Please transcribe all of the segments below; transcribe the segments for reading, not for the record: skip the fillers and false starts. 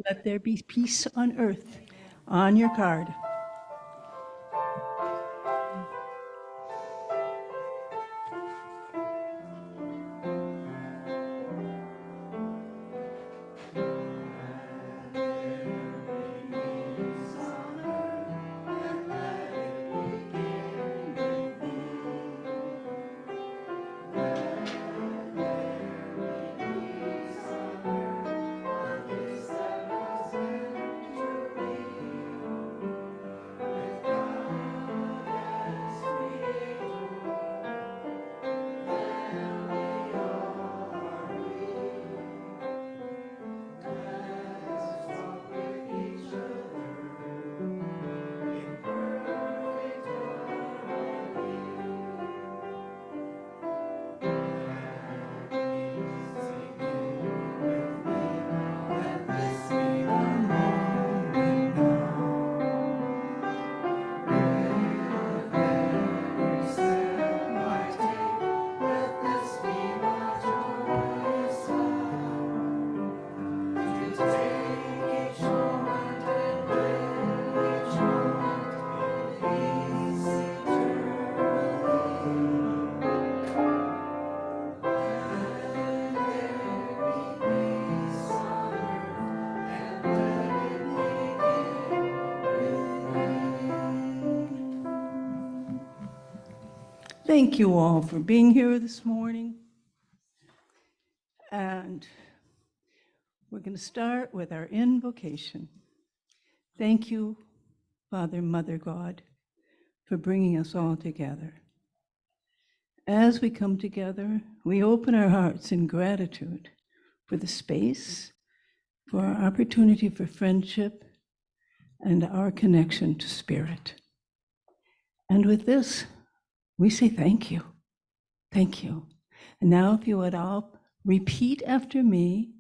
Let there be peace on earth on your card. Thank you all for being here this morning. And we're going to start with our invocation. Thank you, Father, Mother, God, for bringing us all together. As we come together, we open our hearts in gratitude for the space, for our opportunity for friendship, and our connection to Spirit. And with this, we say thank you. Thank you. And now, if you would all repeat after me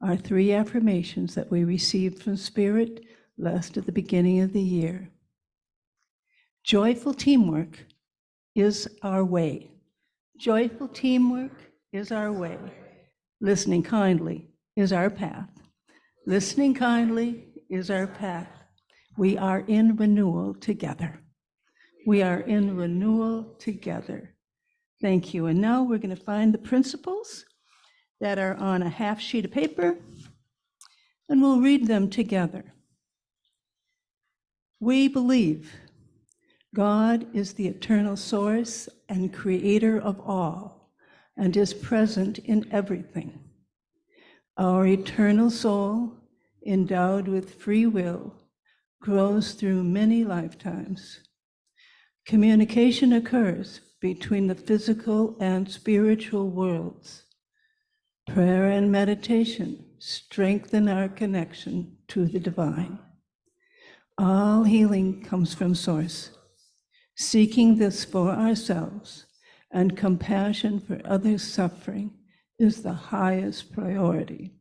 our 3 affirmations that we received from Spirit last at the beginning of the year. Joyful teamwork is our way. Joyful teamwork is our way. Listening kindly is our path. Listening kindly is our path. We are in renewal together. We are in renewal together. Thank you. And now we're going to find the principles that are on a half sheet of paper, and we'll read them together. We believe God is the eternal source and creator of all, and is present in everything. Our eternal soul, endowed with free will, grows through many lifetimes. Communication occurs between the physical and spiritual worlds. Prayer and meditation strengthen our connection to the divine. All healing comes from Source. Seeking this for ourselves and compassion for others' suffering is the highest priority.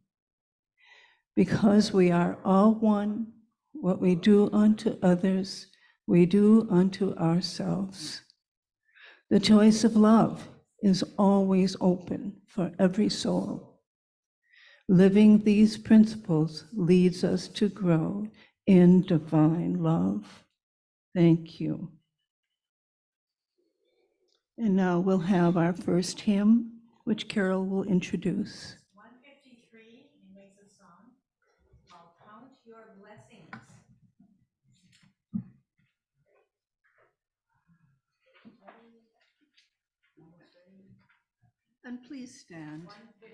Because we are all one, what we do unto others, we do unto ourselves. The choice of love is always open for every soul. Living these principles leads us to grow in divine love. Thank you. And now we'll have our first hymn, which Carol will introduce. 153, he makes a song called Count Your Blessings. And please stand. 153.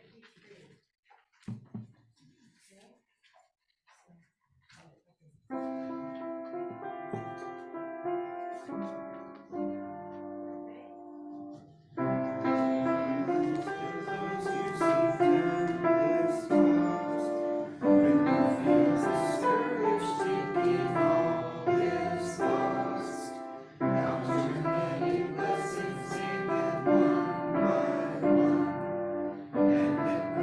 Blessings, amen, one by one, and then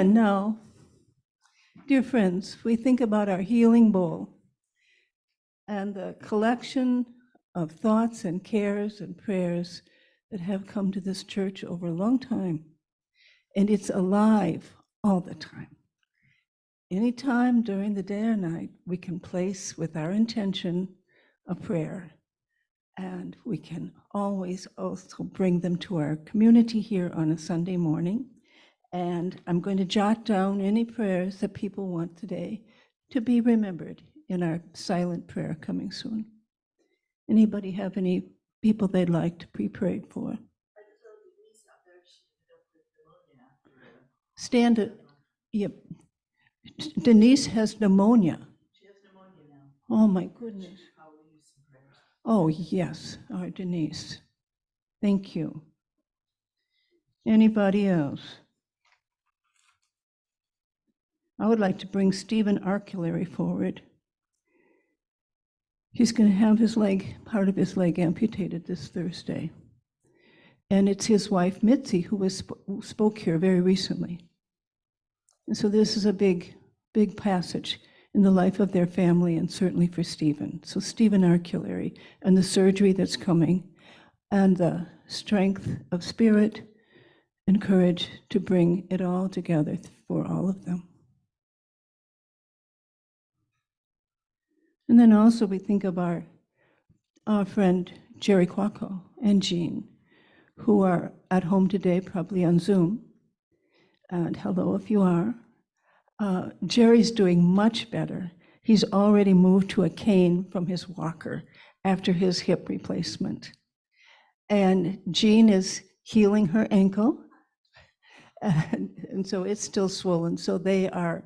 And now, dear friends, we think about our healing bowl and the collection of thoughts and cares and prayers that have come to this church over a long time. And it's alive all the time. Anytime during the day or night, we can place with our intention a prayer. And we can always also bring them to our community here on a Sunday morning. And I'm going to jot down any prayers that people want today to be remembered in our silent prayer coming soon. Anybody have any people they'd like to be prayed for? Stand it. Yep. Denise has pneumonia. She has pneumonia now. Oh, my goodness. Probably use some prayers. Oh, yes, our Denise. Thank you. Anybody else? I would like to bring Stephen Arculary forward. He's going to have his leg, part of his leg amputated this Thursday. And it's his wife, Mitzi, who spoke here very recently. And so this is a big passage in the life of their family, and certainly for Stephen. So Stephen Arculary, and the surgery that's coming, and the strength of spirit and courage to bring it all together for all of them. And then also we think of our friend Jerry Quacco and Jean, who are at home today, probably on Zoom. And hello if you are. Jerry's doing much better. He's already moved to a cane from his walker after his hip replacement. And Jean is healing her ankle, and so it's still swollen. So they are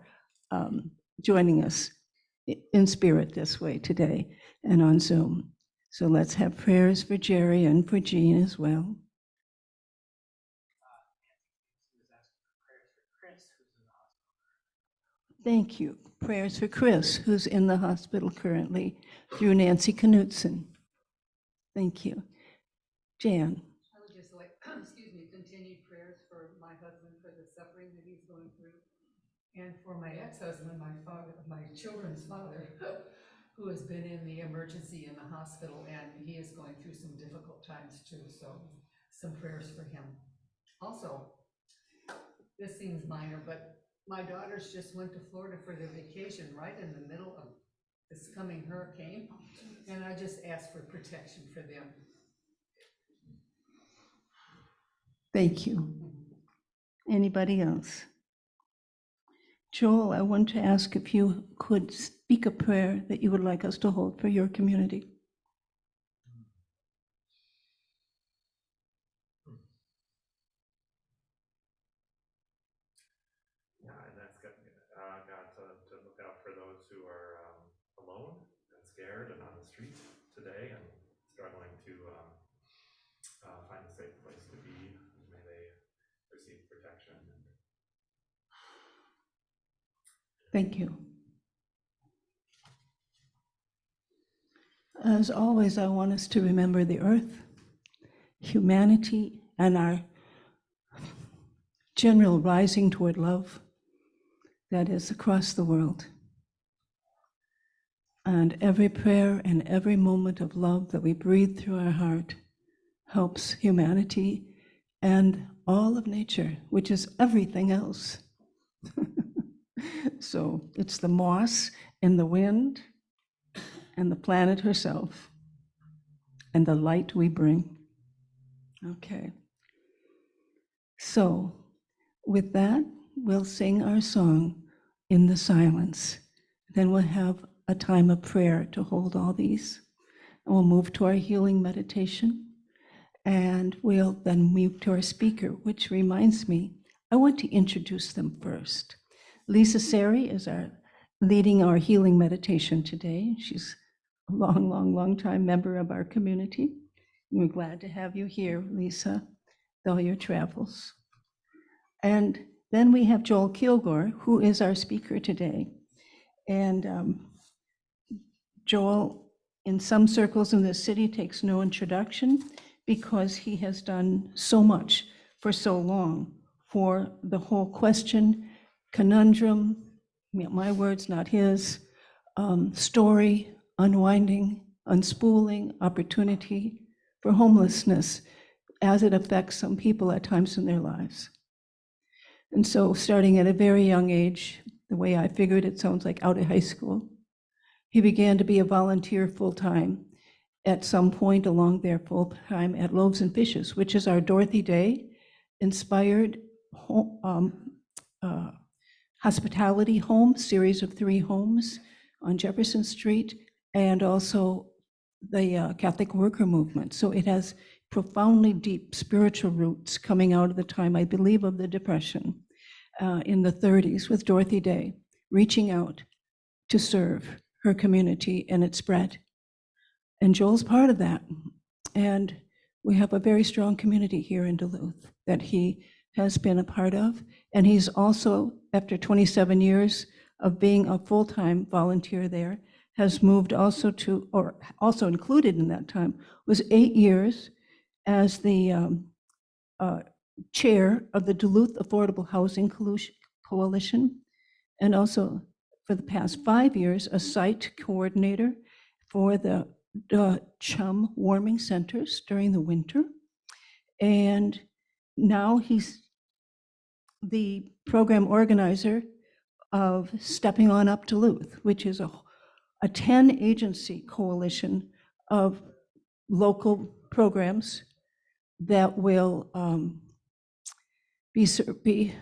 joining us in spirit this way today and on Zoom. So let's have prayers for Jerry and for Jean as well. Thank you. Prayers for Chris, who's in the hospital currently, through Nancy Knutson. Thank you. Jan. I would just like, continued prayers for my husband for the suffering that he's going through, and for my ex-husband, my father, my children's father, who has been in the emergency in the hospital, and he is going through some difficult times too. So, some prayers for him. Also, this seems minor, but my daughters just went to Florida for their vacation right in the middle of this coming hurricane, and I just ask for protection for them. Thank you. Anybody else? Joel, I want to ask if you could speak a prayer that you would like us to hold for your community. God to look out for those who are alone and scared and on the street today and struggling to find a safe place to be. May they receive protection. Thank you. As always, I want us to remember the earth, humanity, and our general rising toward love that is across the world. And every prayer and every moment of love that we breathe through our heart helps humanity and all of nature, which is everything else. So it's the moss and the wind and the planet herself and the light we bring. Okay. So with that, we'll sing our song in the silence. Then we'll have a time of prayer to hold all these. And we'll move to our healing meditation. And we'll then move to our speaker, which reminds me, I want to introduce them first. Lisa Sari is leading our healing meditation today. She's a long time member of our community. We're glad to have you here, Lisa, with all your travels. And then we have Joel Kilgour, who is our speaker today. And Joel, in some circles in the city, takes no introduction because he has done so much for so long for the whole question conundrum, my words, not his, story, unwinding, unspooling, opportunity for homelessness as it affects some people at times in their lives. And so starting at a very young age, the way I figured it sounds like out of high school, he began to be a volunteer full-time at some point along there full-time at Loaves and Fishes, which is our Dorothy Day inspired hospitality home, series of 3 homes on Jefferson Street, and also the Catholic worker movement. So it has profoundly deep spiritual roots coming out of the time, I believe, of the Depression in the 30s with Dorothy Day, reaching out to serve her community, and it spread. And Joel's part of that. And we have a very strong community here in Duluth that he has been a part of. And he's also, after 27 years of being a full-time volunteer there, has moved also to, or also included in that time, was 8 years as the chair of the Duluth Affordable Housing Coalition, and also for the past 5 years, a site coordinator for the Chum warming centers during the winter. And now he's the program organizer of Stepping On Up Duluth, which is a 10-agency coalition of local programs that will be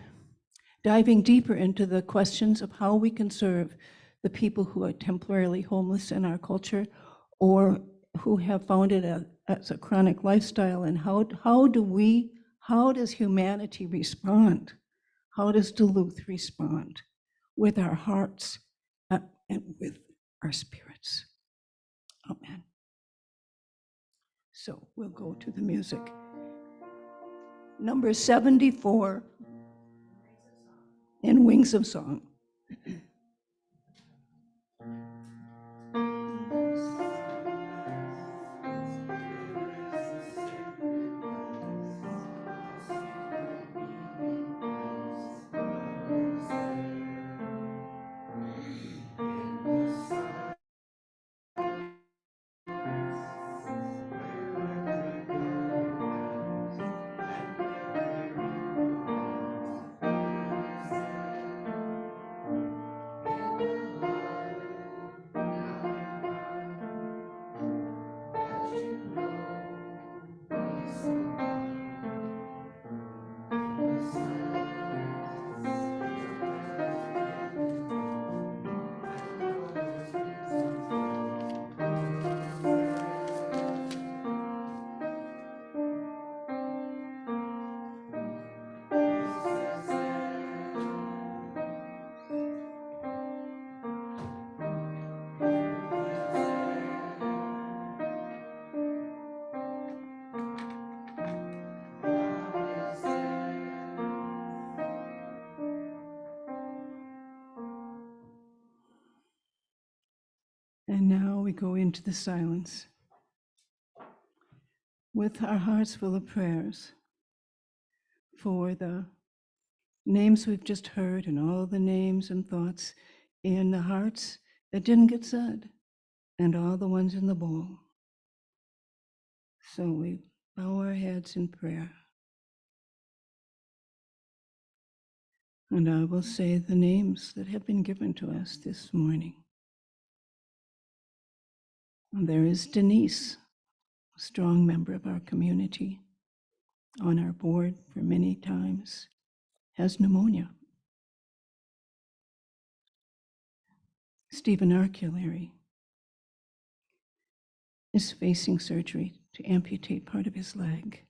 diving deeper into the questions of how we can serve the people who are temporarily homeless in our culture or who have found it as a chronic lifestyle, and how does humanity respond? How does Duluth respond with our hearts and with our spirits? Amen. So we'll go to the music. Number 74 in Wings of Song. And now we go into the silence with our hearts full of prayers for the names we've just heard and all the names and thoughts in the hearts that didn't get said and all the ones in the bowl. So we bow our heads in prayer. And I will say the names that have been given to us this morning. There is Denise, a strong member of our community, on our board for many times, has pneumonia. Stephen Arculary is facing surgery to amputate part of his leg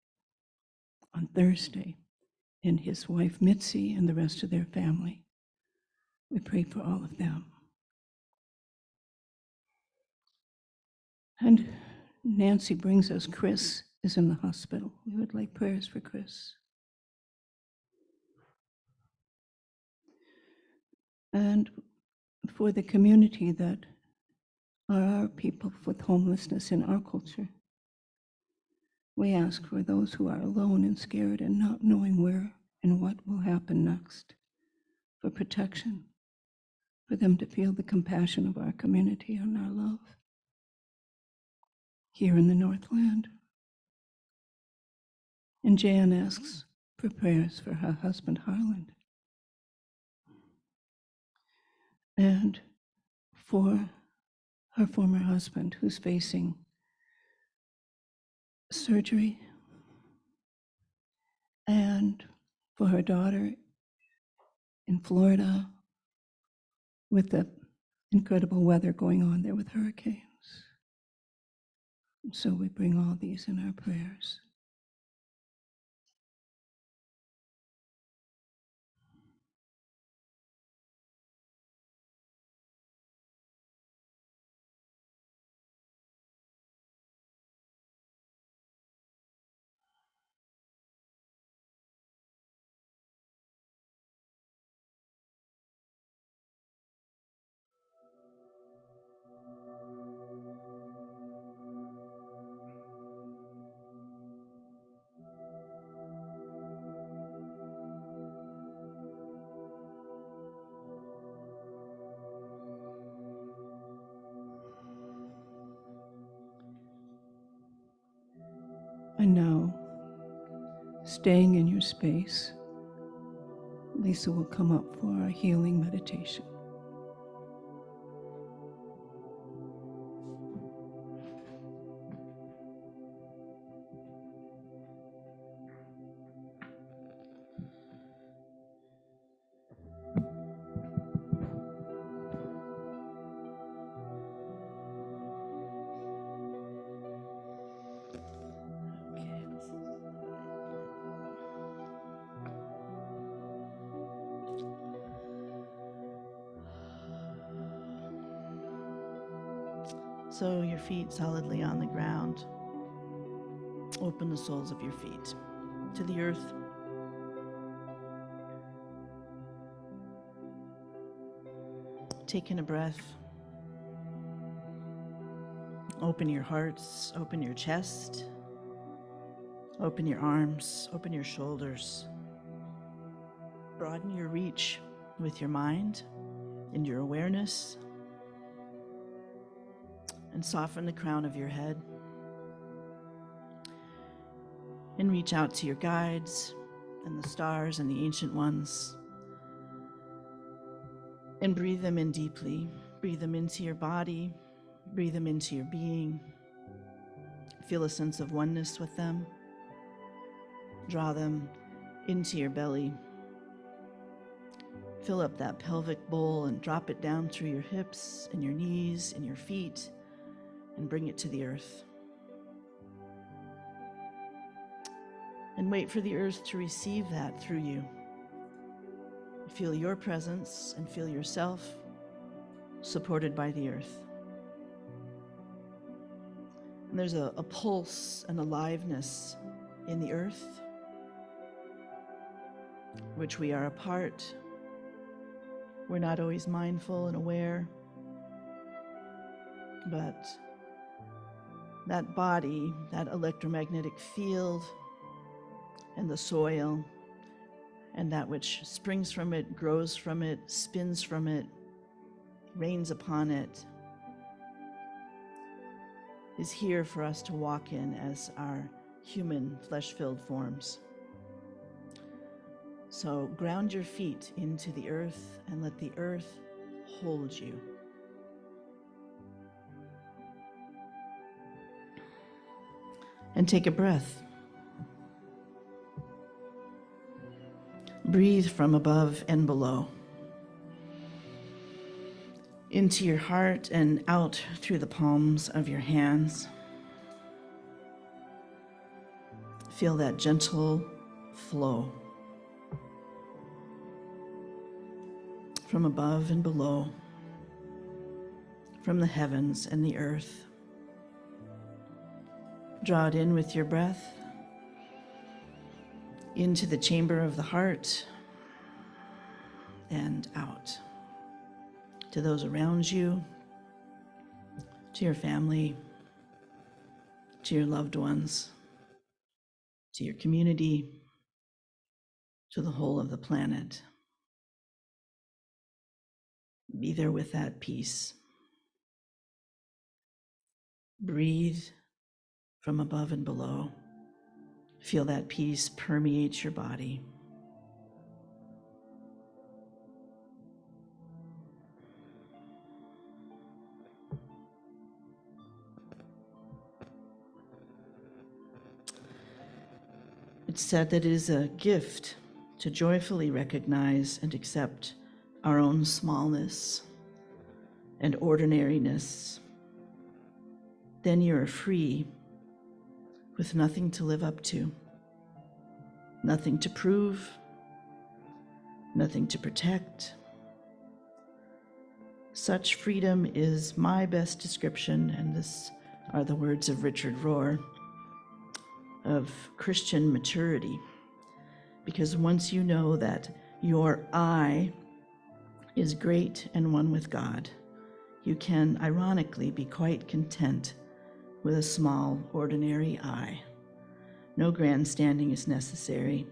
on Thursday, and his wife Mitzi and the rest of their family. We pray for all of them. And Nancy brings us Chris is in the hospital. We would like prayers for Chris. And for the community that are our people with homelessness in our culture. We ask for those who are alone and scared and not knowing where and what will happen next, for protection, for them to feel the compassion of our community and our love here in the Northland. And Jan asks for prayers for her husband, Harland, and for her former husband who's facing surgery, and for her daughter in Florida with the incredible weather going on there with hurricanes. And so we bring all these in our prayers. And now, staying in your space, Lisa will come up for our healing meditation. So your feet solidly on the ground. Open the soles of your feet to the earth. Take in a breath. Open your hearts, open your chest, open your arms, open your shoulders. Broaden your reach with your mind and your awareness, and soften the crown of your head. And reach out to your guides and the stars and the ancient ones. And breathe them in deeply. Breathe them into your body. Breathe them into your being. Feel a sense of oneness with them. Draw them into your belly. Fill up that pelvic bowl and drop it down through your hips and your knees and your feet and bring it to the earth. And wait for the earth to receive that through you. Feel your presence and feel yourself supported by the earth. And there's a pulse and aliveness in the earth, which we are a part. We're not always mindful and aware, but that body, that electromagnetic field, and the soil, and that which springs from it, grows from it, spins from it, rains upon it, is here for us to walk in as our human flesh-filled forms. So ground your feet into the earth and let the earth hold you. And take a breath. Breathe from above and below, into your heart and out through the palms of your hands. Feel that gentle flow from above and below, from the heavens and the earth. Draw it in with your breath into the chamber of the heart and out to those around you, to your family, to your loved ones, to your community, to the whole of the planet. Be there with that peace. Breathe from above and below. Feel that peace permeate your body. It's said that it is a gift to joyfully recognize and accept our own smallness and ordinariness. Then you are free with nothing to live up to, nothing to prove, nothing to protect. Such freedom is my best description, and this are the words of Richard Rohr, of Christian maturity. Because once you know that your I is great and one with God, you can ironically be quite content with a small, ordinary I. No grandstanding is necessary.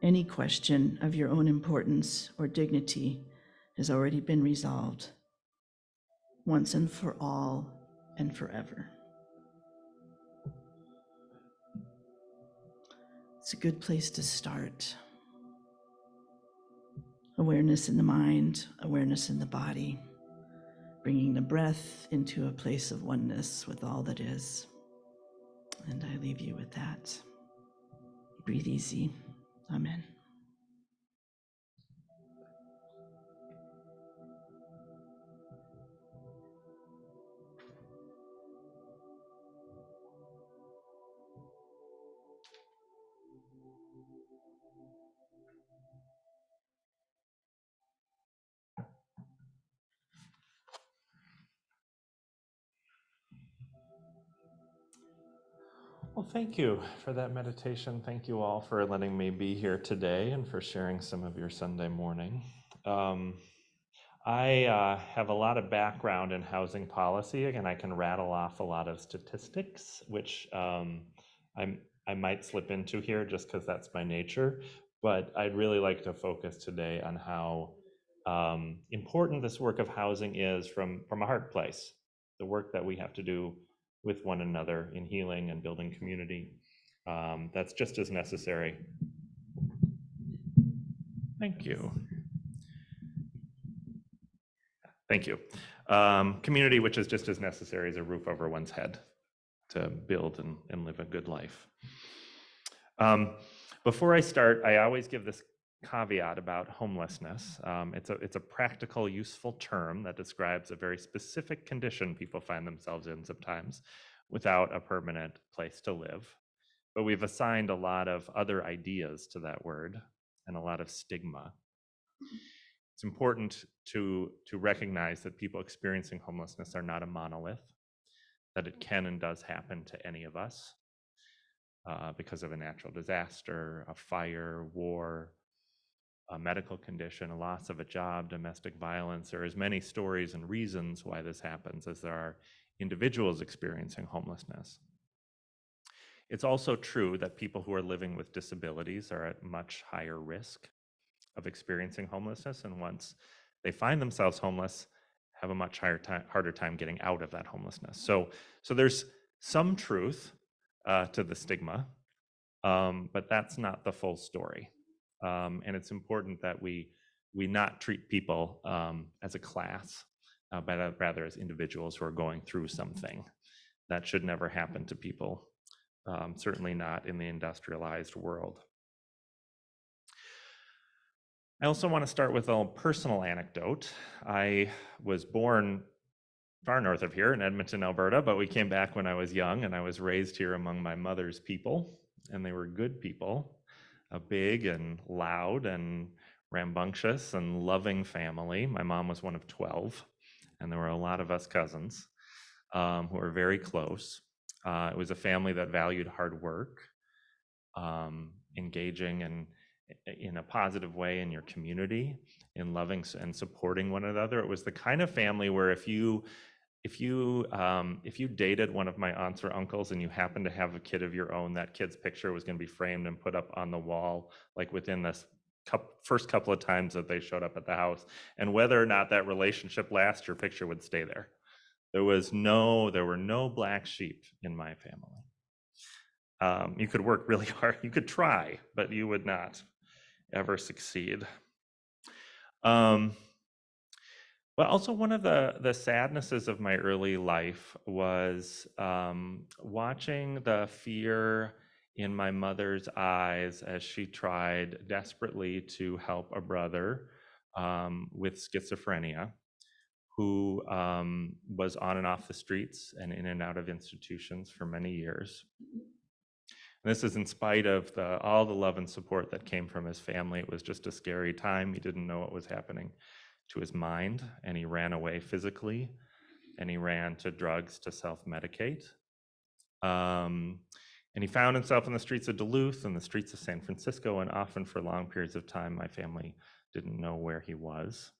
Any question of your own importance or dignity has already been resolved once and for all and forever. It's a good place to start. Awareness in the mind, awareness in the body, bringing the breath into a place of oneness with all that is. And I leave you with that. Breathe easy. Amen. Well, thank you for that meditation. Thank you all for letting me be here today and for sharing some of your Sunday morning. I have a lot of background in housing policy. Again, I can rattle off a lot of statistics, which I might slip into here just because that's my nature. But I'd really like to focus today on how important this work of housing is from a heart place, the work that we have to do with one another in healing and building community. That's just as necessary. Thank you. Thank you. Community, which is just as necessary as a roof over one's head to build and live a good life. Before I start, I always give this caveat about homelessness. It's a practical, useful term that describes a very specific condition people find themselves in sometimes without a permanent place to live. But we've assigned a lot of other ideas to that word and a lot of stigma. It's important to recognize that people experiencing homelessness are not a monolith, that it can and does happen to any of us because of a natural disaster, a fire, war, a medical condition, a loss of a job, domestic violence. There are as many stories and reasons why this happens as there are individuals experiencing homelessness. It's also true that people who are living with disabilities are at much higher risk of experiencing homelessness, and once they find themselves homeless, have a much harder time getting out of that homelessness. So there's some truth to the stigma, but that's not the full story. And it's important that we not treat people as a class, but rather as individuals who are going through something. That should never happen to people, certainly not in the industrialized world. I also want to start with a personal anecdote. I was born far north of here in Edmonton, Alberta, but we came back when I was young, and I was raised here among my mother's people, and they were good people, a big and loud and rambunctious and loving family. My mom was one of 12, and there were a lot of us cousins who were very close. It was a family that valued hard work, engaging and in a positive way in your community, in loving and supporting one another. It was the kind of family where if you dated one of my aunts or uncles and you happened to have a kid of your own, that kid's picture was going to be framed and put up on the wall, like within this first couple of times that they showed up at the house, and whether or not that relationship lasts, your picture would stay there. There were no black sheep in my family. You could work really hard, you could try, but you would not ever succeed. But also one of the sadnesses of my early life was watching the fear in my mother's eyes as she tried desperately to help a brother with schizophrenia, who was on and off the streets and in and out of institutions for many years. And this is in spite of all the love and support that came from his family. It was just a scary time. He didn't know what was happening to his mind, and he ran away physically, and he ran to drugs to self-medicate. And he found himself in the streets of Duluth and the streets of San Francisco, and often for long periods of time, my family didn't know where he was.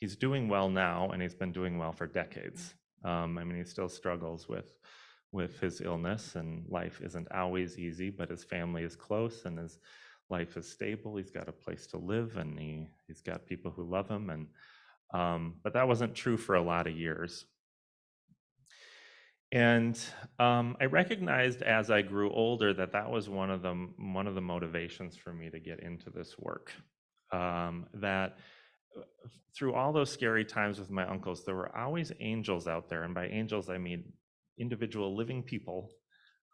He's doing well now, and he's been doing well for decades. I mean, he still struggles with his illness, and life isn't always easy, but his family is close, and his life is stable. He's got a place to live, and he's got people who love him. And but that wasn't true for a lot of years. And I recognized as I grew older that was one of the motivations for me to get into this work. That through all those scary times with my uncles, there were always angels out there, and by angels I mean individual living people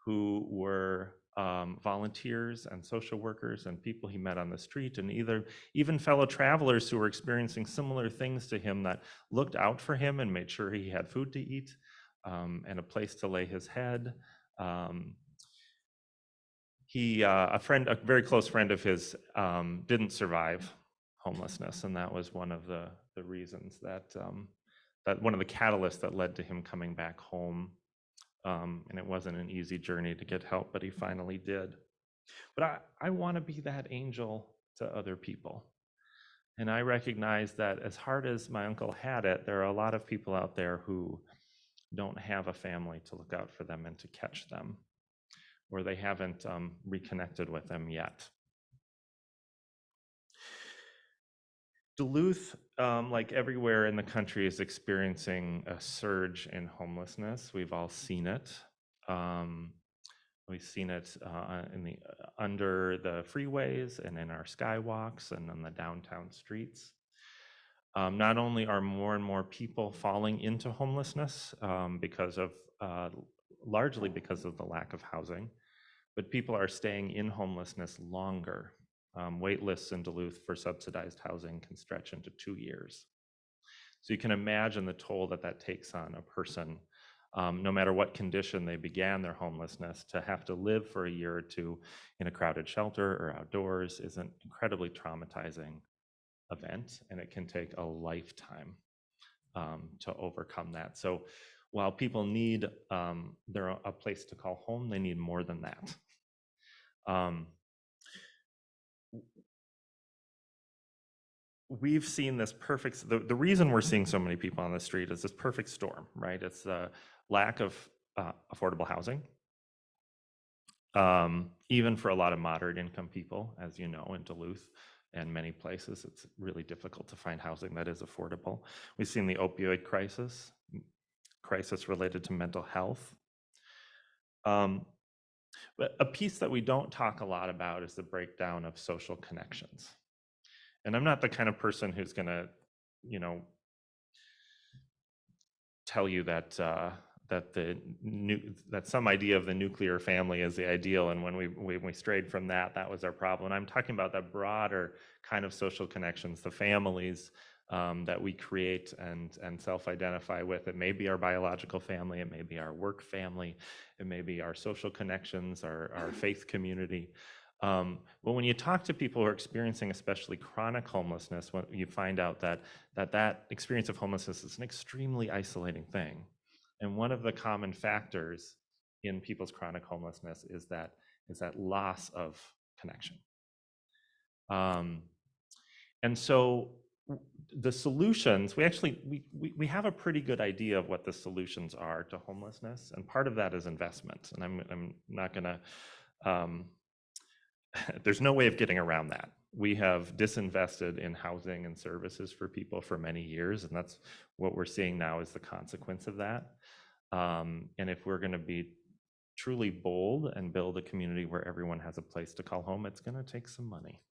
who were volunteers and social workers and people he met on the street, and even fellow travelers who were experiencing similar things to him, that looked out for him and made sure he had food to eat and a place to lay his head. A very close friend of his didn't survive homelessness, and that was one of the reasons that one of the catalysts that led to him coming back home. And it wasn't an easy journey to get help, but he finally did. But I want to be that angel to other people. And I recognize that as hard as my uncle had it, there are a lot of people out there who don't have a family to look out for them and to catch them, or they haven't reconnected with them yet. Duluth, like everywhere in the country, is experiencing a surge in homelessness. We've all seen it. We've seen it under the freeways and in our skywalks and on the downtown streets. Not only are more and more people falling into homelessness largely because of the lack of housing, but people are staying in homelessness longer. Wait lists in Duluth for subsidized housing can stretch into 2 years. So you can imagine the toll that takes on a person, no matter what condition they began their homelessness. To have to live for a year or two in a crowded shelter or outdoors is an incredibly traumatizing event, and it can take a lifetime to overcome that. So while people need a place to call home, they need more than that. We've seen this the reason we're seeing so many people on the street is this perfect storm, right? It's the lack of affordable housing. Even for a lot of moderate income people, as you know, in Duluth and many places, it's really difficult to find housing that is affordable. We've seen the opioid crisis related to mental health. But a piece that we don't talk a lot about is the breakdown of social connections. And I'm not the kind of person who's going to, tell you that some idea of the nuclear family is the ideal, and when we strayed from that was our problem. And I'm talking about the broader kind of social connections, the families that we create and self-identify with. It may be our biological family, it may be our work family, it may be our social connections, our faith community. But when you talk to people who are experiencing especially chronic homelessness, you find out that experience of homelessness is an extremely isolating thing. And one of the common factors in people's chronic homelessness is that loss of connection. And so the solutions, we have a pretty good idea of what the solutions are to homelessness, and part of that is investment. And I'm not going to there's no way of getting around that. We have disinvested in housing and services for people for many years, and that's what we're seeing now is the consequence of that. And if we're going to be truly bold and build a community where everyone has a place to call home, it's going to take some money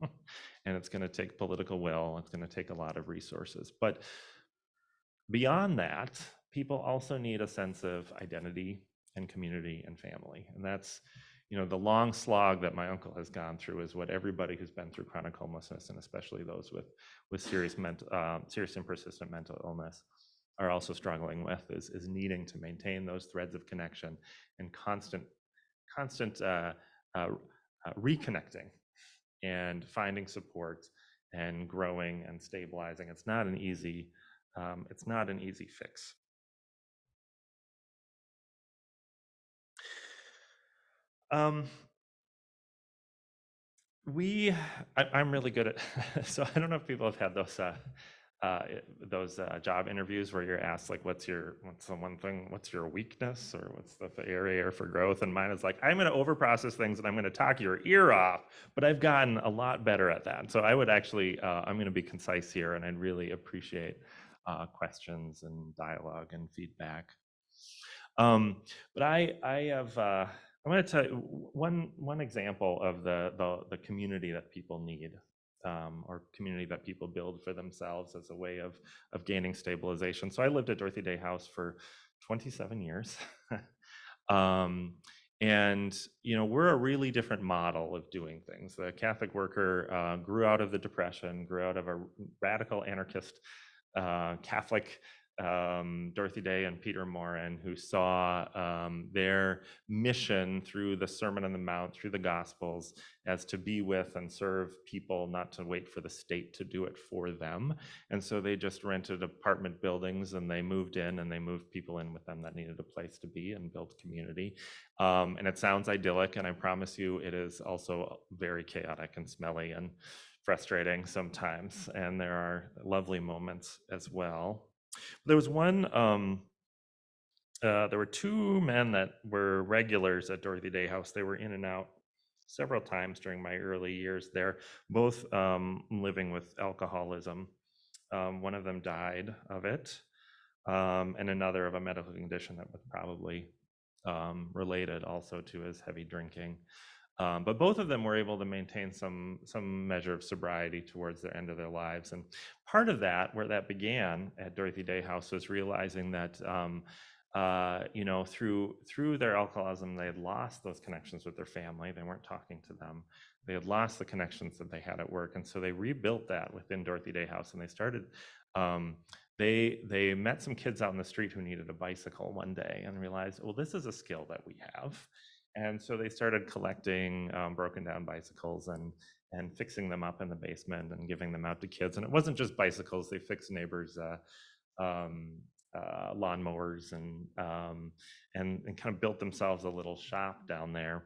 and it's going to take political will. It's going to take a lot of resources. But beyond that, people also need a sense of identity and community and family. And that's, the long slog that my uncle has gone through is what everybody who's been through chronic homelessness, and especially those with serious and persistent mental illness, are also struggling with, is needing to maintain those threads of connection and constant reconnecting and finding support and growing and stabilizing. It's not an easy fix. I'm really good at, so I don't know if people have had those job interviews where you're asked like, what's the one thing, what's your weakness, or what's the area for growth? And mine is like, I'm going to overprocess things and I'm going to talk your ear off, but I've gotten a lot better at that. So I would actually, I'm going to be concise here, and I'd really appreciate questions and dialogue and feedback. But I have, I'm going to tell you one example of the community that people need, or community that people build for themselves as a way of gaining stabilization. So I lived at Dorothy Day House for 27 years. And we're a really different model of doing things. The Catholic worker grew out of the Depression, grew out of a radical anarchist Catholic Dorothy Day and Peter Morin, who saw their mission through the Sermon on the Mount, through the Gospels, as to be with and serve people, not to wait for the state to do it for them. And so they just rented apartment buildings, and they moved in, and they moved people in with them that needed a place to be, and built community. And it sounds idyllic, and I promise you it is also very chaotic and smelly and frustrating sometimes, and there are lovely moments as well. There was there were two men that were regulars at Dorothy Day House. They were in and out several times during my early years there, both living with alcoholism. One of them died of it, and another of a medical condition that was probably related also to his heavy drinking. But both of them were able to maintain some measure of sobriety towards the end of their lives. And part of that, where that began at Dorothy Day House, was realizing that through their alcoholism, they had lost those connections with their family. They weren't talking to them. They had lost the connections that they had at work, and so they rebuilt that within Dorothy Day House. And they started. They met some kids out in the street who needed a bicycle one day, and realized, well, this is a skill that we have. And so they started collecting broken down bicycles and fixing them up in the basement and giving them out to kids. And it wasn't just bicycles; they fixed neighbors' lawnmowers and kind of built themselves a little shop down there.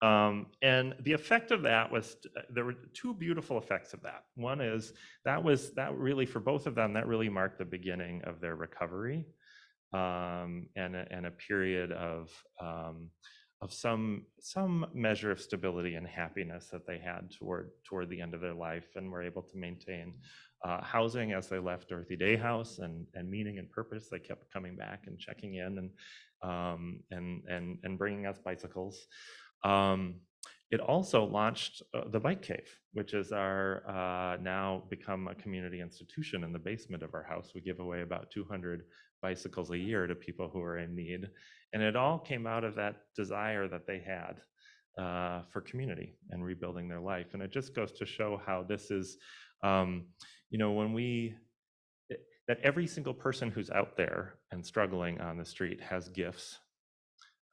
And the effect of that was, there were two beautiful effects of that. One is that really, for both of them, that really marked the beginning of their recovery, and a period of some measure of stability and happiness that they had toward the end of their life, and were able to maintain housing as they left Dorothy Day House, and meaning and purpose. They kept coming back and checking in, and bringing us bicycles. It also launched the Bike Cave, which is our now become a community institution in the basement of our house. We give away about 200 bicycles a year to people who are in need. And it all came out of that desire that they had for community and rebuilding their life. And it just goes to show how this is, that every single person who's out there and struggling on the street has gifts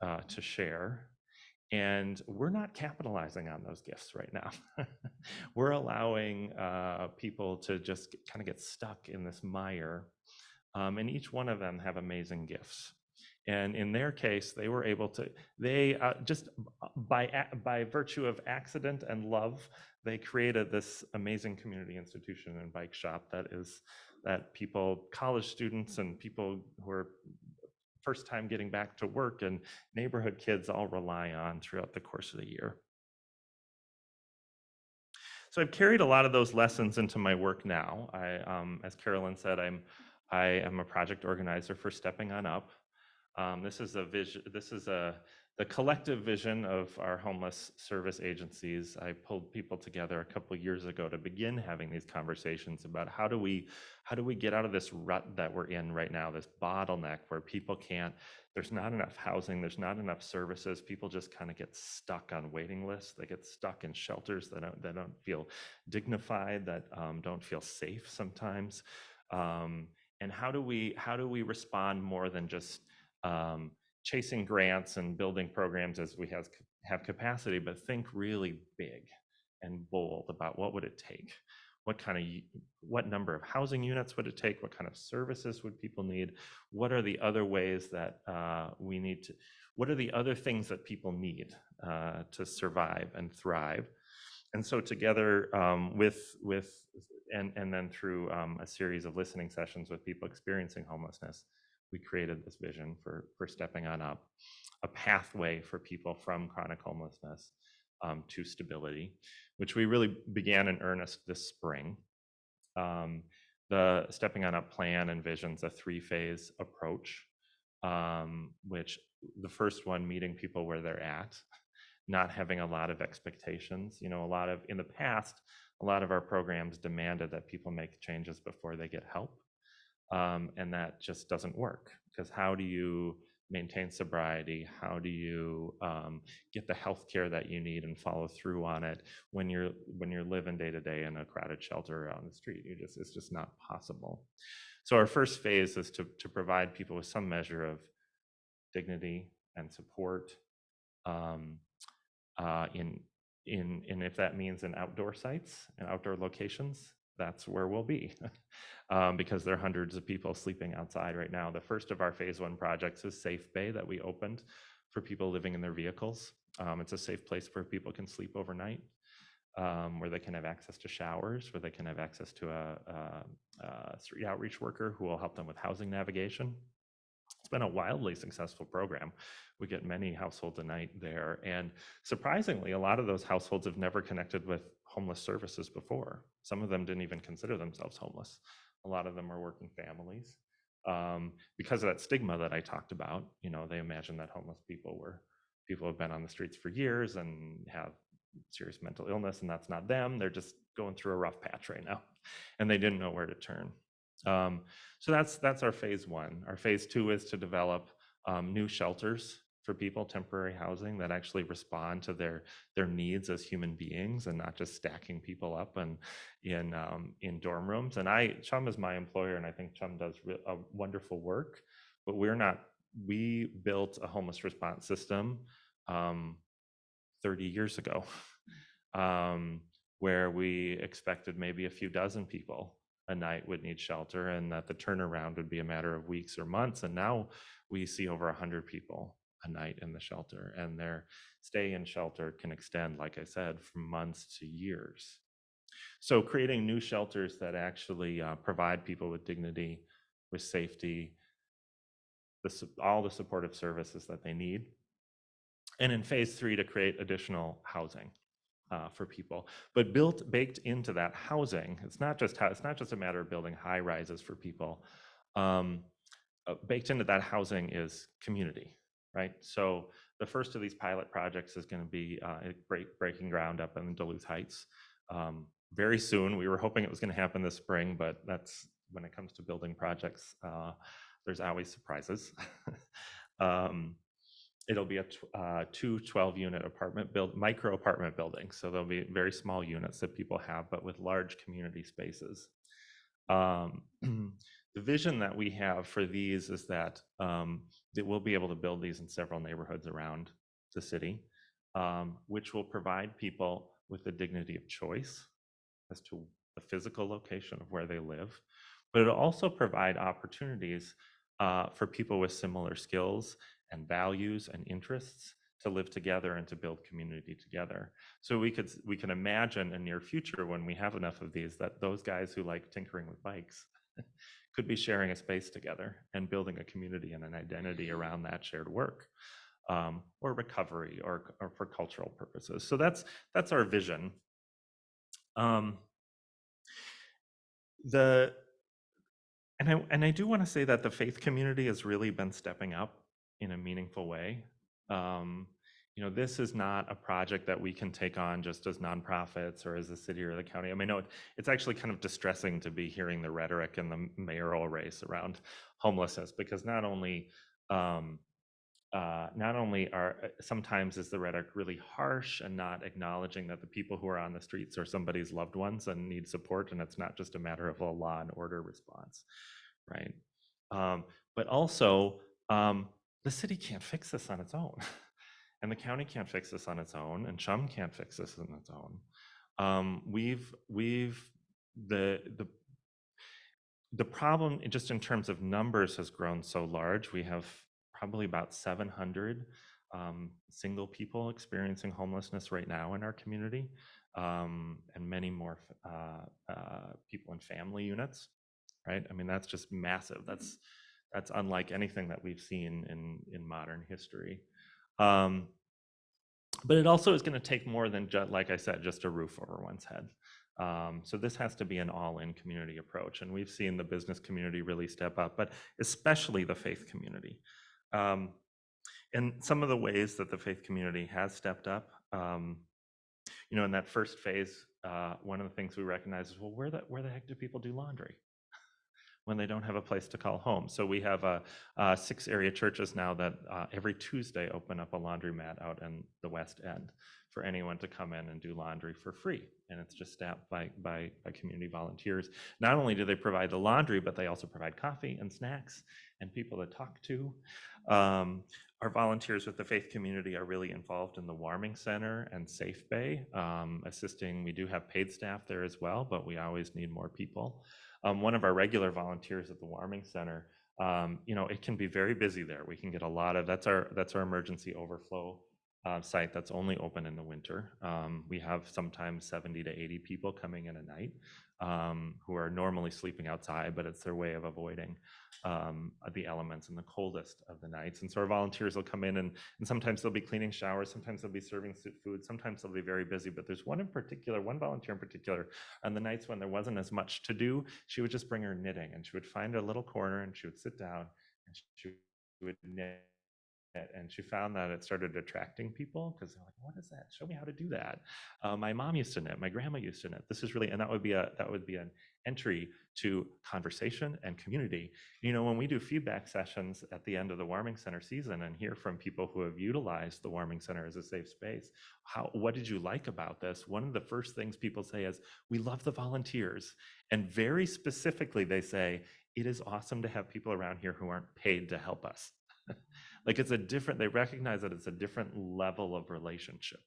to share. And we're not capitalizing on those gifts right now. We're allowing people to just kind of get stuck in this mire. And each one of them have amazing gifts. And in their case, they were able to, just by virtue of accident and love, they created this amazing community institution and bike shop that people, college students and people who are first time getting back to work and neighborhood kids all rely on throughout the course of the year. So I've carried a lot of those lessons into my work now. As Carolyn said, I am a project organizer for Stepping On Up. This is a vision. This is the collective vision of our homeless service agencies. I pulled people together a couple of years ago to begin having these conversations about how do we get out of this rut that we're in right now, this bottleneck where people can't. There's not enough housing. There's not enough services. People just kind of get stuck on waiting lists. They get stuck in shelters that don't feel dignified, that don't feel safe sometimes. And how do we respond more than just chasing grants and building programs as we have capacity, but think really big and bold about what would it take? What number of housing units would it take? What kind of services would people need? What are the other ways that what are the other things that people need to survive and thrive? And so together and then through a series of listening sessions with people experiencing homelessness, we created this vision for Stepping On Up, a pathway for people from chronic homelessness to stability, which we really began in earnest this spring. The Stepping On Up plan envisions a 3-phase approach, which the first one, meeting people where they're at, not having a lot of expectations. In the past, a lot of our programs demanded that people make changes before they get help. And that just doesn't work, because how do you maintain sobriety? How do you get the health care that you need and follow through on it when you're living day to day in a crowded shelter out on the street? It's just not possible. So our first phase is to provide people with some measure of dignity and support, in if that means in outdoor sites and outdoor locations, that's where we'll be. Because there are hundreds of people sleeping outside right now. The first of our phase 1 projects is Safe Bay that we opened for people living in their vehicles. It's a safe place where people can sleep overnight, where they can have access to showers, where they can have access to a street outreach worker who will help them with housing navigation. It's been a wildly successful program. We get many households a night there. And surprisingly, a lot of those households have never connected with homeless services before. Some of them didn't even consider themselves homeless. A lot of them are working families. Because of that stigma that I talked about, they imagine that homeless people who have been on the streets for years and have serious mental illness, and that's not them. They're just going through a rough patch right now, and they didn't know where to turn. So that's our phase 1. Our phase 2 is to develop new shelters for people, temporary housing that actually respond to their needs as human beings, and not just stacking people up in dorm rooms. And Chum is my employer, and I think Chum does a wonderful work, but we built a homeless response system 30 years ago, where we expected maybe a few dozen people a night would need shelter, and that the turnaround would be a matter of weeks or months. And now we see over 100 people a night in the shelter, and their stay in shelter can extend, like I said, from months to years. So creating new shelters that actually provide people with dignity, with safety, all the supportive services that they need. And in phase 3, to create additional housing for people, but baked into that housing. It's not just a matter of building high rises for people. Baked into that housing is community, right? So the first of these pilot projects is going to be breaking ground up in Duluth Heights very soon. We were hoping it was going to happen this spring, but that's when it comes to building projects, there's always surprises. It'll be two 12-unit micro apartment buildings. So there'll be very small units that people have, but with large community spaces. The vision that we have for these is that we'll be able to build these in several neighborhoods around the city, which will provide people with the dignity of choice as to the physical location of where they live, but it'll also provide opportunities for people with similar skills and values and interests to live together and to build community together. So we can imagine a near future when we have enough of these, that those guys who like tinkering with bikes could be sharing a space together and building a community and an identity around that shared work, or recovery, or for cultural purposes. So that's our vision. Um, the and I do want to say that the faith community has really been stepping up in a meaningful way. Um, this is not a project that we can take on just as nonprofits or as a city or the county. I mean, no, it's actually kind of distressing to be hearing the rhetoric in the mayoral race around homelessness, because um, not only are sometimes is the rhetoric really harsh and not acknowledging that the people who are on the streets are somebody's loved ones and need support, and it's not just a matter of a law and order response, right? But also, the city can't fix this on its own, and the county can't fix this on its own, and Chum can't fix this on its own. We've the problem, just in terms of numbers, has grown so large. We have probably about 700 single people experiencing homelessness right now in our community, and many more people in family units, right? I mean, that's just massive. That's unlike anything that we've seen in modern history. But it also is going to take more than just, like I said, just a roof over one's head. So this has to be an all-in community approach, and we've seen the business community really step up, but especially the faith community. And some of the ways that the faith community has stepped up, in that first phase, one of the things we recognize is, well, where the heck do people do laundry when they don't have a place to call home? So we have 6 area churches now that every Tuesday open up a laundromat out in the West End for anyone to come in and do laundry for free. And it's just staffed by community volunteers. Not only do they provide the laundry, but they also provide coffee and snacks and people to talk to. Our volunteers with the faith community are really involved in the warming center and Safe Bay, assisting. We do have paid staff there as well, but we always need more people. One of our regular volunteers at the warming center, it can be very busy there. We can get a lot of, that's our emergency overflow site that's only open in the winter. We have sometimes 70 to 80 people coming in a night who are normally sleeping outside, but it's their way of avoiding the elements in the coldest of the nights. And so our volunteers will come in and sometimes they'll be cleaning showers, sometimes they'll be serving food, sometimes they'll be very busy. But there's one volunteer in particular, on the nights when there wasn't as much to do, she would just bring her knitting, and she would find a little corner and she would sit down and she would knit. And she found that it started attracting people, because they're like, what is that? Show me how to do that. My mom used to knit, my grandma used to knit. This is really, and that would be an entry to conversation and community. When we do feedback sessions at the end of the warming center season and hear from people who have utilized the warming center as a safe space, what did you like about this? One of the first things people say is, we love the volunteers. And very specifically, they say, it is awesome to have people around here who aren't paid to help us. Like, they recognize that it's a different level of relationship.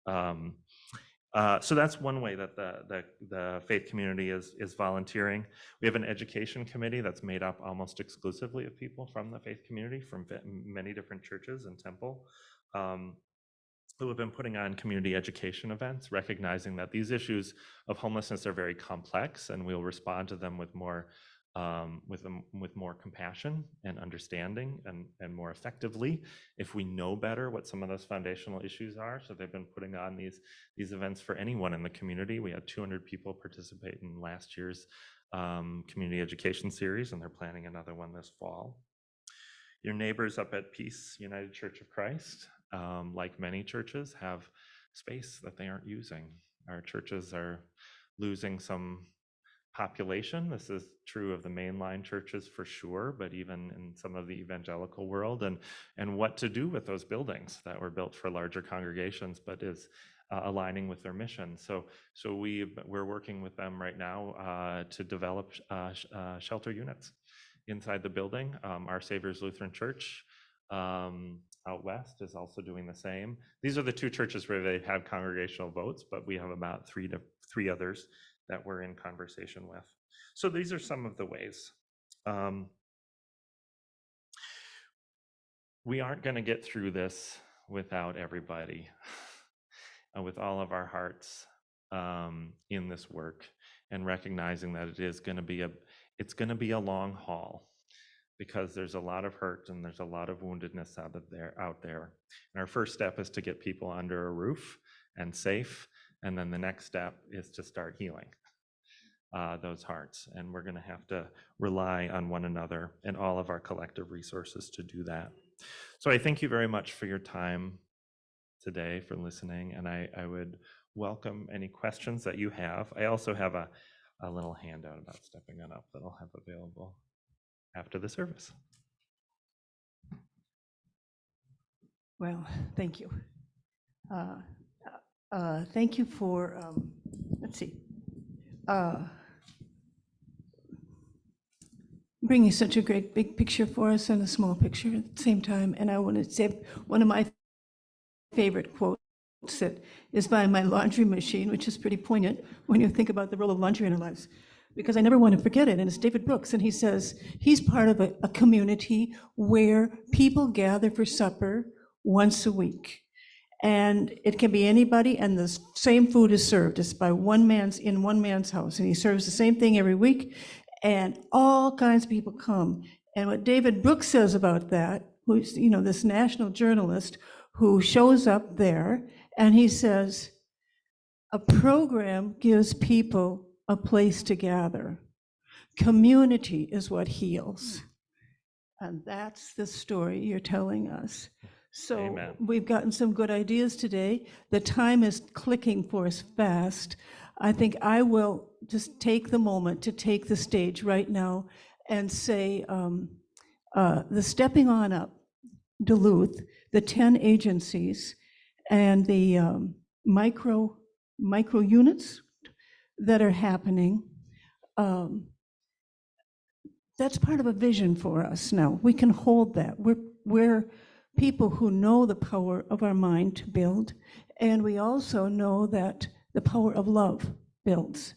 So that's one way that the faith community is volunteering. We have an education committee that's made up almost exclusively of people from the faith community, from many different churches and temple, who have been putting on community education events, recognizing that these issues of homelessness are very complex, and we'll respond to them with more compassion and understanding, and more effectively if we know better what some of those foundational issues are. So they've been putting on these events for anyone in the community. We had 200 people participate in last year's community education series, and they're planning another one this fall. Your neighbors up at Peace United Church of Christ, like many churches, have space that they aren't using. Our churches are losing some population. This is true of the mainline churches for sure, but even in some of the evangelical world, and what to do with those buildings that were built for larger congregations, but is aligning with their mission. So we're working with them right now to develop shelter units inside the building. Our Savior's Lutheran Church out west is also doing the same. These are the 2 churches where they have congregational votes, but we have about 3 others that we're in conversation with. So these are some of the ways. We aren't going to get through this without everybody, with all of our hearts in this work, and recognizing that it's going to be a long haul, because there's a lot of hurt and there's a lot of woundedness out there. And our first step is to get people under a roof and safe, And then the next step is to start healing those hearts. And we're going to have to rely on one another and all of our collective resources to do that. So I thank you very much for your time today, for listening. And I would welcome any questions that you have. I also have a little handout about stepping on up that I'll have available after the service. Well, thank you. Thank you for, let's see, bringing such a great big picture for us and a small picture at the same time. And I want to say one of my favorite quotes that is by my laundry machine, which is pretty poignant when you think about the role of laundry in our lives, because I never want to forget it. And it's David Brooks, and he says he's part of a community where people gather for supper once a week. And it can be anybody, and the same food is served. It's by one man's house, and he serves the same thing every week, and all kinds of people come. And what David Brooks says about that, who's, you know, this national journalist who shows up there, and he says, a program gives people a place to gather. Community is what heals. And that's the story you're telling us. So Amen. We've gotten some good ideas today. The time is clicking for us fast. I think I will just take the moment to take the stage right now and say the Stepping On Up, Duluth, the 10 agencies, and the micro units that are happening. That's part of a vision for us now. We can hold that. We're people who know the power of our mind to build, and we also know that the power of love builds.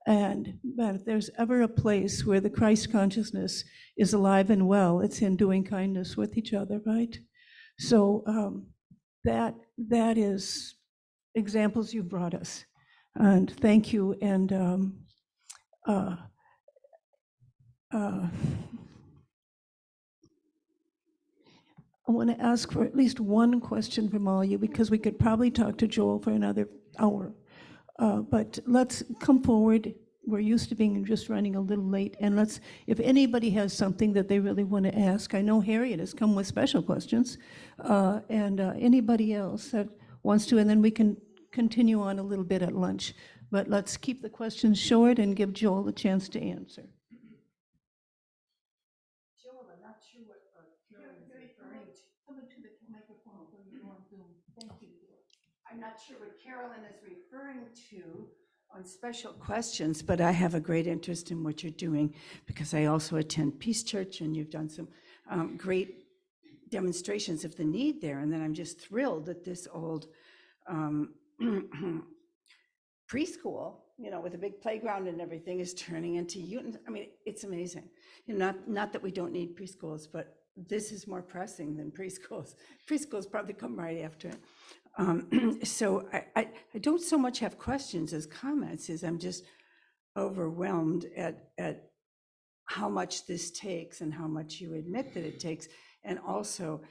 And that if there's ever a place where the Christ consciousness is alive and well, it's in doing kindness with each other, right? So that is examples you brought us, and thank you. And I want to ask for at least one question from all you, because we could probably talk to Joel for another hour. But let's come forward. We're used to being just running a little late. And let's, if anybody has something that they really want to ask, I know Harriet has come with special questions, and anybody else that wants to, and then we can continue on a little bit at lunch. But let's keep the questions short and give Joel a chance to answer. Joel, I'm not sure what Carolyn is referring to. Come to the microphone when you want to. Thank you. I'm not sure what Carolyn is referring to on special questions, but I have a great interest in what you're doing because I also attend Peace Church, and you've done some great demonstrations of the need there. And then I'm just thrilled that this old preschool, you know, with a big playground and everything, is turning into youth. I mean, it's amazing. You know, not that we don't need preschools, but this is more pressing than preschools. Preschools probably come right after it. So I don't so much have questions as comments, as I'm just overwhelmed at how much this takes and how much you admit that it takes, and also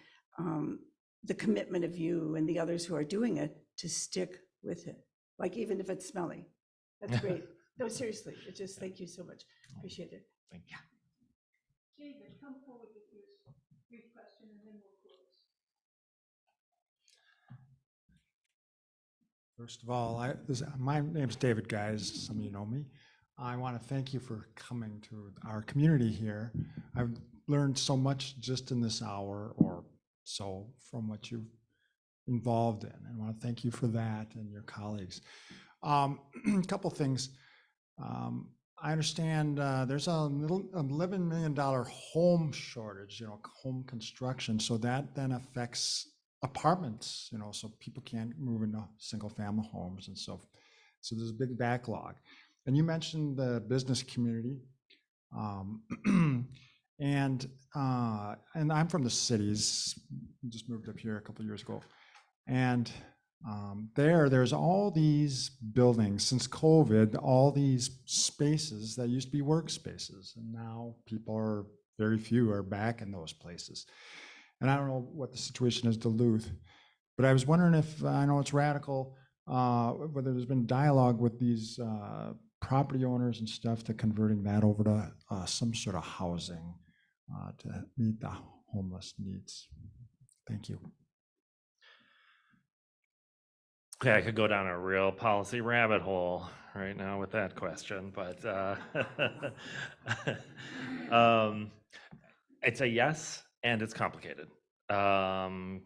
the commitment of you and the others who are doing it to stick with it, like even if it's smelly. That's great. No, seriously, it's just thank you so much. Appreciate it. Thank you. David, come forward with your brief question and then we'll close. First of all, my name's David Guys. Some of you know me. I want to thank you for coming to our community here. I've learned so much just in this hour or so from what you've involved in. And I want to thank you for that and your colleagues. A couple things. I understand there's a $11 million home shortage, you know, home construction. So that then affects apartments, you know, so people can't move into single family homes and so there's a big backlog. And you mentioned the business community, and I'm from the cities, just moved up here a couple of years ago, and there's all these buildings since COVID, all these spaces that used to be workspaces, and now very few are back in those places. And I don't know what the situation is in Duluth, but I was wondering if, I know it's radical, whether there's been dialogue with these property owners and stuff to converting that over to some sort of housing to meet the homeless needs. Thank you. Okay, I could go down a real policy rabbit hole right now with that question, but it's a yes, and it's complicated. Converting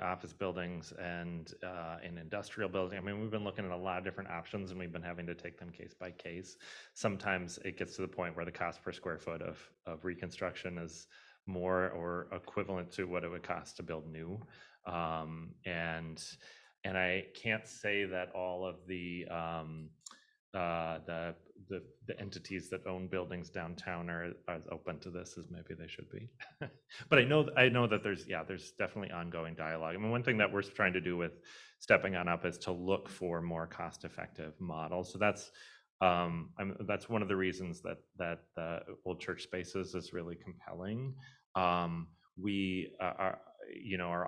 office buildings and an industrial building. I mean, we've been looking at a lot of different options, and we've been having to take them case by case. Sometimes it gets to the point where the cost per square foot of reconstruction is more or equivalent to what it would cost to build new. And I can't say that all of the entities that own buildings downtown are as open to this as maybe they should be. But I know that there's definitely ongoing dialogue. I mean, one thing that we're trying to do with Stepping On Up is to look for more cost-effective models. So that's one of the reasons that the Old Church Spaces is really compelling. We are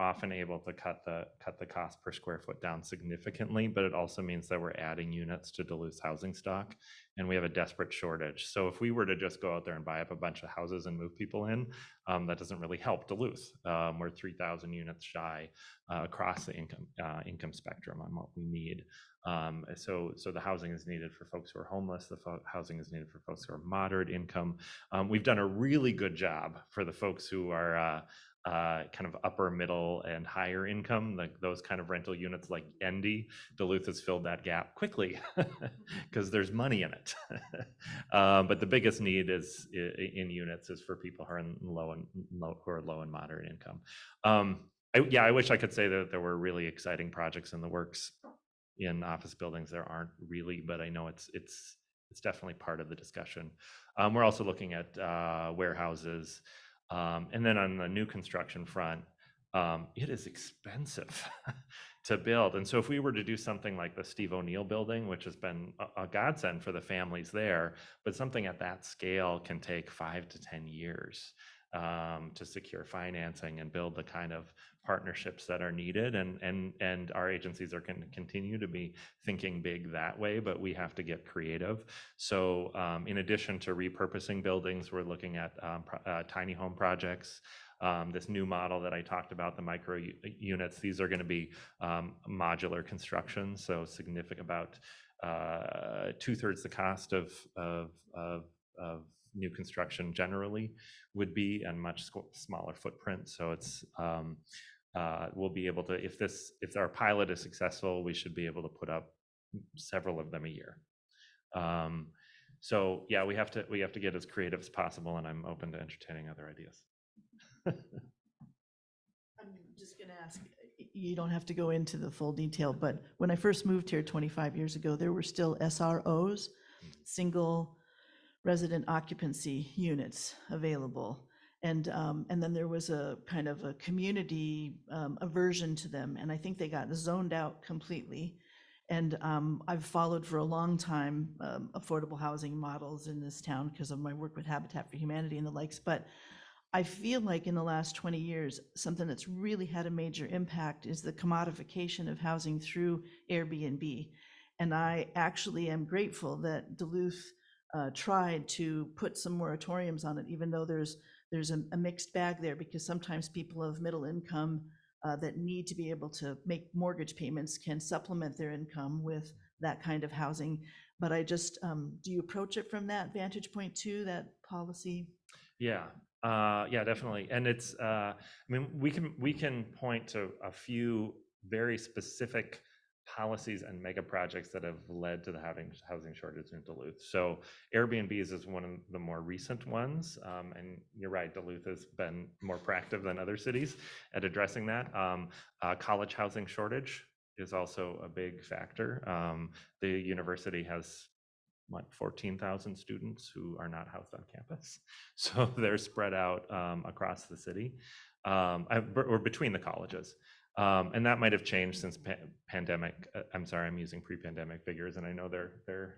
often able to cut the cost per square foot down significantly, but it also means that we're adding units to Duluth's housing stock, and we have a desperate shortage. So if we were to just go out there and buy up a bunch of houses and move people in, that doesn't really help Duluth. We're 3,000 units shy across the income spectrum on what we need. So the housing is needed for folks who are homeless. The housing is needed for folks who are moderate income. We've done a really good job for the folks who are kind of upper middle and higher income, like those kind of rental units like Endy. Duluth has filled that gap quickly because there's money in it. But the biggest need is in units is for people who are low and moderate income. I wish I could say that there were really exciting projects in the works in office buildings. There aren't really, but I know it's definitely part of the discussion. We're also looking at warehouses. And then on the new construction front, it is expensive to build. And so if we were to do something like the Steve O'Neill building, which has been a godsend for the families there, but something at that scale can take 5 to 10 years to secure financing and build the kind of partnerships that are needed. And our agencies are going to continue to be thinking big that way, but we have to get creative. So in addition to repurposing buildings, we're looking at tiny home projects. This new model that I talked about, the micro units, these are going to be modular construction, so significant, about 2/3 the cost of new construction generally would be, and much smaller footprint. So it's we'll be able to, if our pilot is successful, we should be able to put up several of them a year. So yeah, we have to get as creative as possible, and I'm open to entertaining other ideas. I'm just going to ask, you don't have to go into the full detail, but when I first moved here 25 years ago, there were still SROs, single resident occupancy units available. And then there was a kind of a community aversion to them, and I think they got zoned out completely. And I've followed for a long time affordable housing models in this town because of my work with Habitat for Humanity and the likes, but I feel like in the last 20 years, something that's really had a major impact is the commodification of housing through Airbnb. And I actually am grateful that Duluth tried to put some moratoriums on it, even though there's a mixed bag there, because sometimes people of middle income that need to be able to make mortgage payments can supplement their income with that kind of housing. But I just, do you approach it from that vantage point too, that policy? Yeah, definitely. And it's, I mean, we can point to a few very specific policies and mega projects that have led to the housing shortage in Duluth. So Airbnbs is one of the more recent ones. And you're right, Duluth has been more proactive than other cities at addressing that. College housing shortage is also a big factor. The university has 14,000 students who are not housed on campus. So they're spread out across the city, or between the colleges. And that might have changed since pandemic. I'm sorry, I'm using pre-pandemic figures, and I know their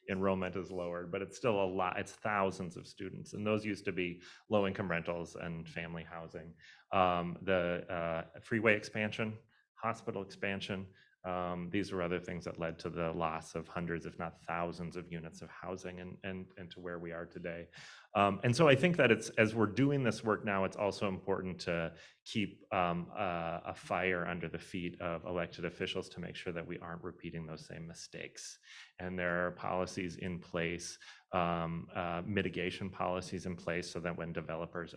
enrollment is lowered, but it's still a lot. It's thousands of students, and those used to be low-income rentals and family housing. The freeway expansion, hospital expansion, These were other things that led to the loss of hundreds, if not thousands, of units of housing and to where we are today. And so I think that as we're doing this work now, it's also important to keep a fire under the feet of elected officials to make sure that we aren't repeating those same mistakes. And there are policies in place, mitigation policies in place, so that when developers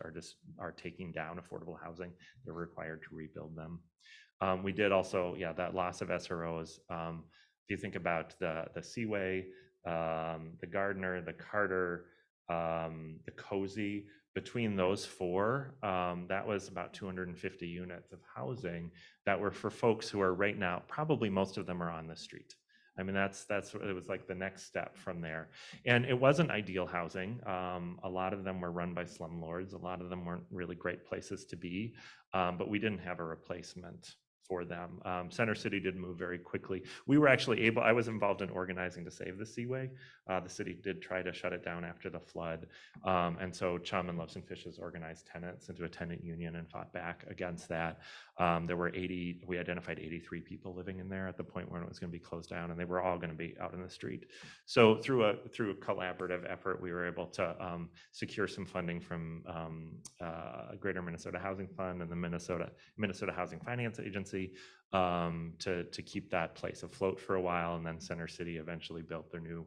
are taking down affordable housing, they're required to rebuild them. We did also, that loss of SROs. If you think about the Seaway, the Gardner, the Carter, the Cozy, between those four, that was about 250 units of housing that were for folks who are right now, probably most of them are on the street. I mean, it was like the next step from there. And it wasn't ideal housing. A lot of them were run by slumlords. A lot of them weren't really great places to be, but we didn't have a replacement for them. Center City did move very quickly. We were actually I was involved in organizing to save the Seaway. The city did try to shut it down after the flood. And so Chum and Loaves and Fishes organized tenants into a tenant union and fought back against that. We identified 83 people living in there at the point when it was going to be closed down, and they were all going to be out in the street. So through a collaborative effort, we were able to secure some funding from Greater Minnesota Housing Fund and the Minnesota Housing Finance Agency to keep that place afloat for a while. And then Center City eventually built their new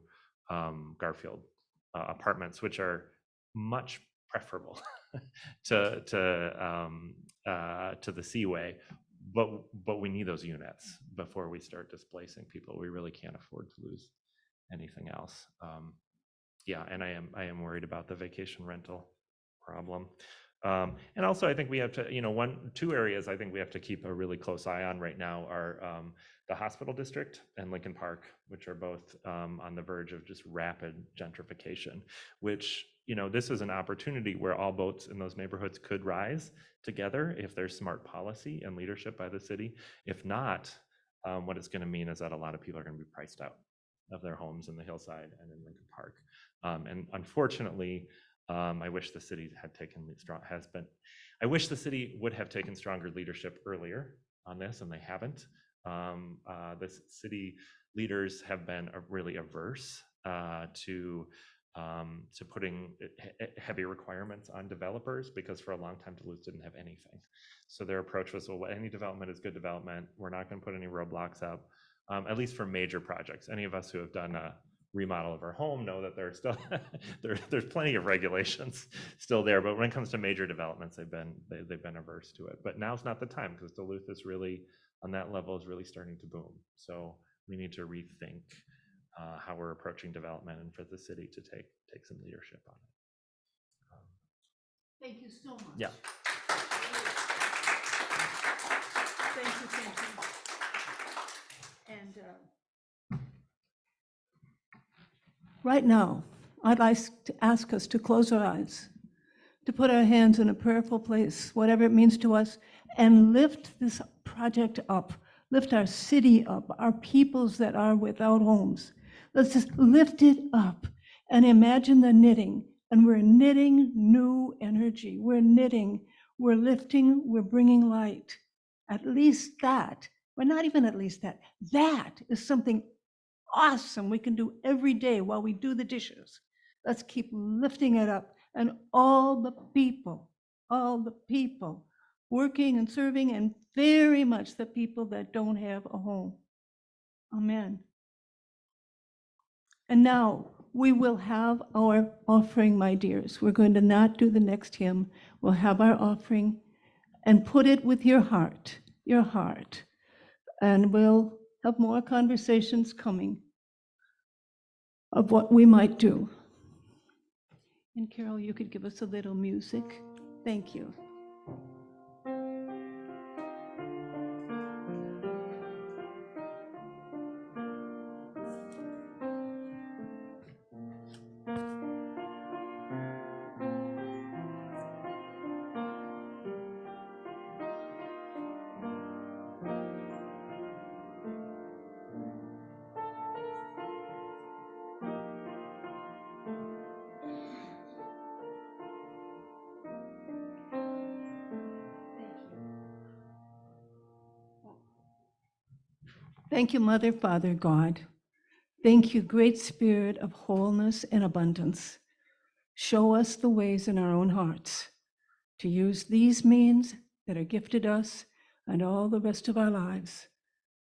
Garfield apartments, which are much preferable to the Seaway, but we need those units before we start displacing people. We really can't afford to lose anything else. And I am worried about the vacation rental problem. And also, I think we have to, two areas I think we have to keep a really close eye on right now are the Hospital District and Lincoln Park, which are both on the verge of just rapid gentrification, which, this is an opportunity where all boats in those neighborhoods could rise together if there's smart policy and leadership by the city. If not, what it's going to mean is that a lot of people are going to be priced out of their homes in the hillside and in Lincoln Park. And unfortunately, I wish the city would have taken stronger leadership earlier on this, and they haven't. The city leaders have been really averse to putting heavy requirements on developers, because for a long time Duluth didn't have anything. So their approach was, well, any development is good development. We're not going to put any roadblocks up, at least for major projects. Any of us who have done a remodel of our home know that there's still there's plenty of regulations still there, but when it comes to major developments, they've been averse to it. But now's not the time, because Duluth is really, on that level, is really starting to boom. So we need to rethink how we're approaching development, and for the city to take some leadership on it. Thank you so much. Yeah. Thank you. And Right now, I'd like to ask us to close our eyes, to put our hands in a prayerful place, whatever it means to us, and lift this project up, lift our city up, our peoples that are without homes. Let's just lift it up and imagine the knitting. And we're knitting new energy. We're knitting, we're lifting, we're bringing light. At least that, but not even at least that, that is something awesome we can do every day while we do the dishes. Let's keep lifting it up. And all the people working and serving, and very much the people that don't have a home. Amen. And now we will have our offering, my dears. We're going to not do the next hymn. We'll have our offering, and put it with your heart. And we'll have more conversations coming of what we might do. And Carol, you could give us a little music. Thank you. Thank you, Mother, Father, God. Thank you, great Spirit of wholeness and abundance. Show us the ways in our own hearts to use these means that are gifted us and all the rest of our lives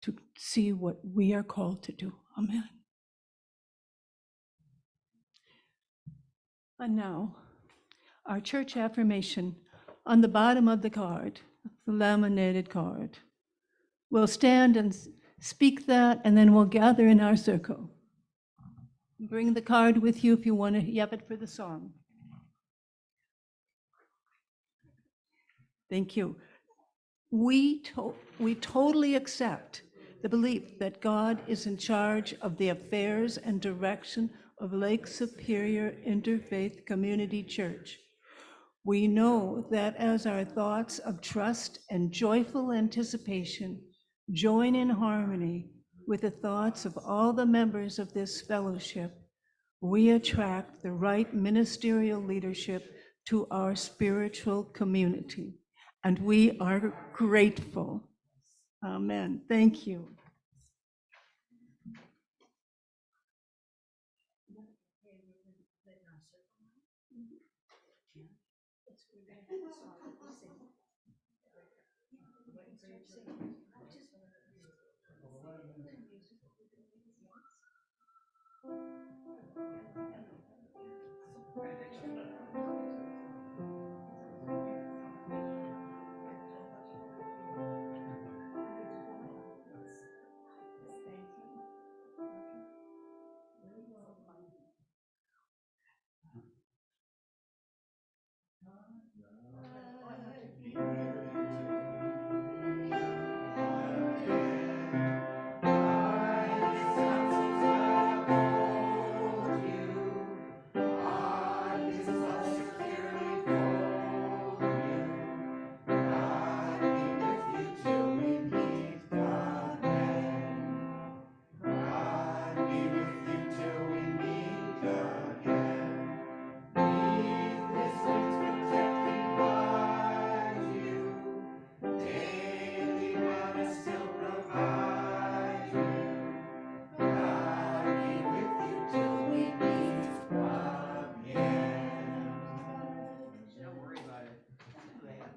to see what we are called to do. Amen. And now, our church affirmation on the bottom of the card, the laminated card. We'll stand and speak that, and then we'll gather in our circle. Bring the card with you if you want to have it for the song. Thank you. We totally accept the belief that God is in charge of the affairs and direction of Lake Superior Interfaith Community Church. We know that as our thoughts of trust and joyful anticipation join in harmony with the thoughts of all the members of this fellowship, we attract the right ministerial leadership to our spiritual community, and we are grateful. Amen. Thank you.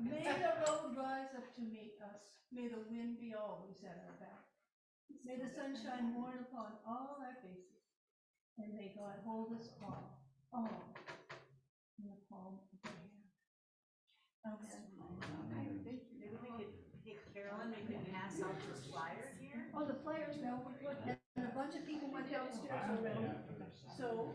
May the road rise up to meet us. May the wind be always at our back. May the sunshine morn upon all our faces. And may God hold us all in the palm of their hand. Amen. Maybe we could, hey Carolyn, we could pass out this flyer here. Oh, the flyers, no, and a bunch of people went downstairs already. So,